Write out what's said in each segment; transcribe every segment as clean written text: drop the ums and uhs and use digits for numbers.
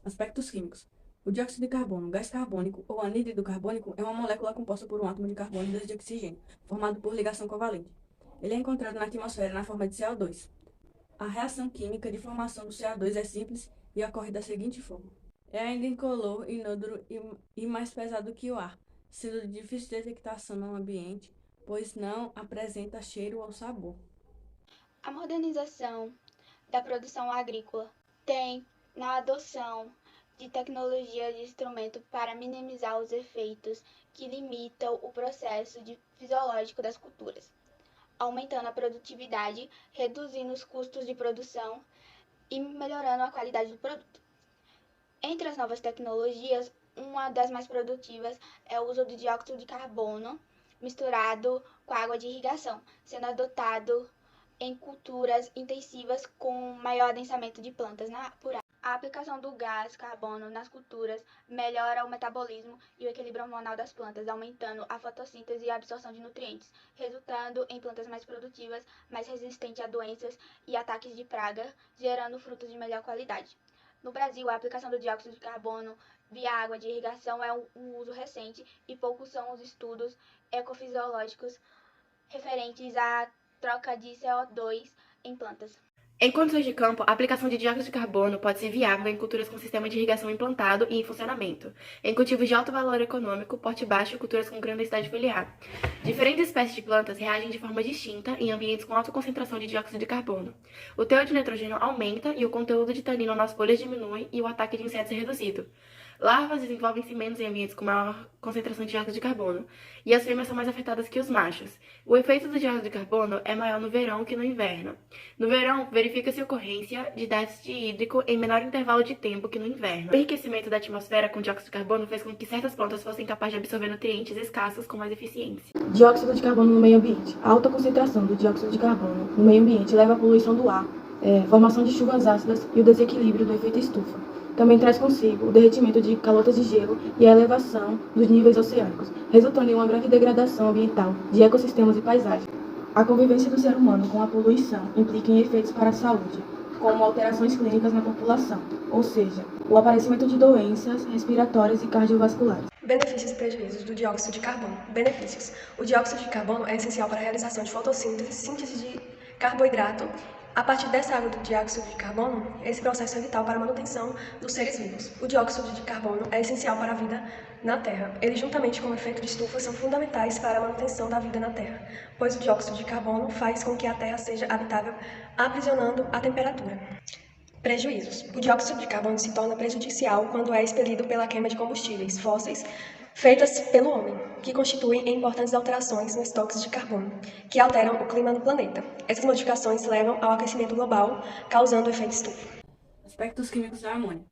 Aspectos químicos. O dióxido de carbono, gás carbônico ou anidrido carbônico é uma molécula composta por um átomo de carbono e dois de oxigênio, formado por ligação covalente. Ele é encontrado na atmosfera na forma de CO2. A reação química de formação do CO2 é simples e ocorre da seguinte forma. É ainda incolor, inodoro e mais pesado que o ar, sendo de difícil detectação no ambiente, pois não apresenta cheiro ou sabor. A modernização da produção agrícola tem na adoção de tecnologia de instrumento para minimizar os efeitos que limitam o processo fisiológico das culturas, aumentando a produtividade, reduzindo os custos de produção e melhorando a qualidade do produto. Entre as novas tecnologias, uma das mais produtivas é o uso do dióxido de carbono misturado com água de irrigação, sendo adotado em culturas intensivas com maior adensamento de plantas por área. A aplicação do gás carbono nas culturas melhora o metabolismo e o equilíbrio hormonal das plantas, aumentando a fotossíntese e a absorção de nutrientes, resultando em plantas mais produtivas, mais resistentes a doenças e ataques de praga, gerando frutos de melhor qualidade. No Brasil, a aplicação do dióxido de carbono via água de irrigação é um uso recente e poucos são os estudos ecofisiológicos referentes à troca de CO2 em plantas. Em condições de campo, a aplicação de dióxido de carbono pode ser viável em culturas com sistema de irrigação implantado e em funcionamento, em cultivos de alto valor econômico, porte baixo e culturas com grande densidade foliar. Diferentes espécies de plantas reagem de forma distinta em ambientes com alta concentração de dióxido de carbono. O teor de nitrogênio aumenta e o conteúdo de tanino nas folhas diminui e o ataque de insetos é reduzido. Larvas desenvolvem-se menos em ambientes com maior concentração de dióxido de carbono, e as fêmeas são mais afetadas que os machos. O efeito do dióxido de carbono é maior no verão que no inverno. No verão, verifica-se a ocorrência de déficit hídrico em menor intervalo de tempo que no inverno. O enriquecimento da atmosfera com dióxido de carbono fez com que certas plantas fossem capazes de absorver nutrientes escassos com mais eficiência. Dióxido de carbono no meio ambiente. A alta concentração do dióxido de carbono no meio ambiente leva à poluição do ar, formação de chuvas ácidas e o desequilíbrio do efeito estufa. Também traz consigo o derretimento de calotas de gelo e a elevação dos níveis oceânicos, resultando em uma grande degradação ambiental de ecossistemas e paisagens. A convivência do ser humano com a poluição implica em efeitos para a saúde, como alterações clínicas na população, ou seja, o aparecimento de doenças respiratórias e cardiovasculares. Benefícios e prejuízos do dióxido de carbono. Benefícios. O dióxido de carbono é essencial para a realização de fotossíntese, síntese de carboidrato. A partir dessa água do dióxido de carbono, esse processo é vital para a manutenção dos seres vivos. O dióxido de carbono é essencial para a vida na Terra. Ele, juntamente com o efeito de estufa, são fundamentais para a manutenção da vida na Terra, pois o dióxido de carbono faz com que a Terra seja habitável, aprisionando a temperatura. Prejuízos. O dióxido de carbono se torna prejudicial quando é expelido pela queima de combustíveis fósseis feitas pelo homem, que constituem importantes alterações nos estoques de carbono, que alteram o clima no planeta. Essas modificações levam ao aquecimento global, causando o efeito estufa. Aspectos químicos da amônia.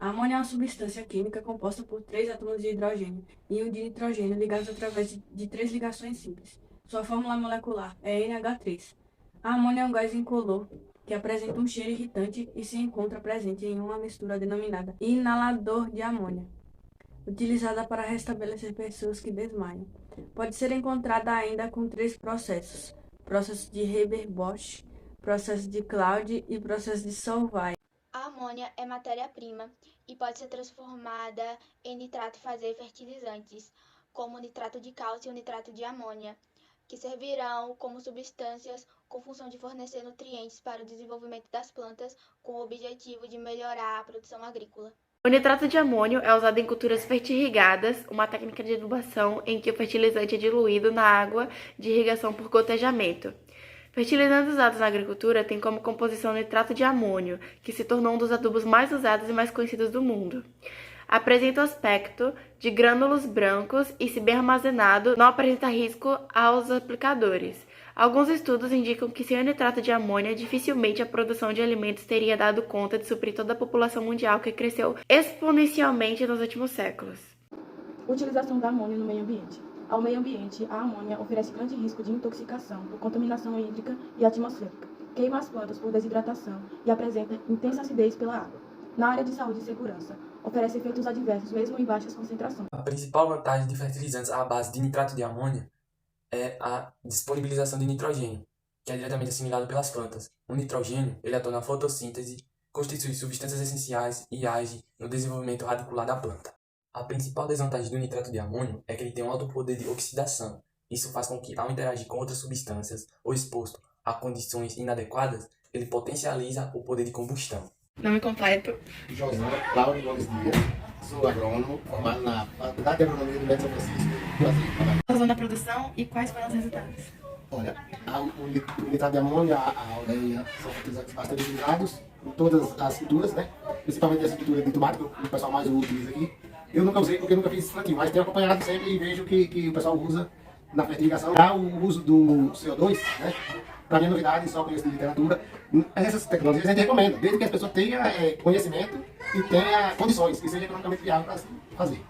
A amônia é uma substância química composta por três átomos de hidrogênio e um de nitrogênio ligados através de três ligações simples. Sua fórmula molecular é NH3. A amônia é um gás incolor que apresenta um cheiro irritante e se encontra presente em uma mistura denominada inalador de amônia, utilizada para restabelecer pessoas que desmaiam. Pode ser encontrada ainda com três processos: processo de Haber-Bosch, processo de Claude e processo de Solvay. A amônia é matéria-prima e pode ser transformada em nitrato e fazer fertilizantes, como nitrato de cálcio e o nitrato de amônia, que servirão como substâncias com função de fornecer nutrientes para o desenvolvimento das plantas, com o objetivo de melhorar a produção agrícola. O nitrato de amônio é usado em culturas fertirrigadas, uma técnica de adubação em que o fertilizante é diluído na água de irrigação por gotejamento. Fertilizantes usados na agricultura têm como composição nitrato de amônio, que se tornou um dos adubos mais usados e mais conhecidos do mundo. Apresenta o aspecto de grânulos brancos e, se bem armazenado, não apresenta risco aos aplicadores. Alguns estudos indicam que sem o nitrato de amônia, dificilmente a produção de alimentos teria dado conta de suprir toda a população mundial que cresceu exponencialmente nos últimos séculos. Utilização da amônia no meio ambiente. Ao meio ambiente, a amônia oferece grande risco de intoxicação por contaminação hídrica e atmosférica, queima as plantas por desidratação e apresenta intensa acidez pela água. Na área de saúde e segurança, oferece efeitos adversos mesmo em baixas concentrações. A principal vantagem de fertilizantes à base de nitrato de amônia é a disponibilização de nitrogênio, que é diretamente assimilado pelas plantas. O nitrogênio ele atua na fotossíntese constitui substâncias essenciais e age no desenvolvimento radicular da planta. A principal desvantagem do nitrato de amônio é que ele tem um alto poder de oxidação. Isso faz com que, ao interagir com outras substâncias ou exposto a condições inadequadas, ele potencializa o poder de combustão. Nome completo. José Cláudio Gomes Dias, sou agrônomo, formado na Faculdade de Agronomia do Médio São Francisco, Brasil. Razão da produção e quais foram os resultados? Olha, o nitrato de amônia, a ureia, são fertilizantes bastante utilizados em todas as culturas, né? Principalmente essa cultura de tomate, que o pessoal mais utiliza aqui. Eu nunca usei porque eu nunca fiz esse plantio, mas tenho acompanhado sempre e vejo que o pessoal usa na fertilização. Já o uso do CO2, né? Para mim é novidade, só conheço de literatura. Essas tecnologias a gente recomenda, desde que as pessoas tenham conhecimento e tenham condições, que seja economicamente viável para fazer.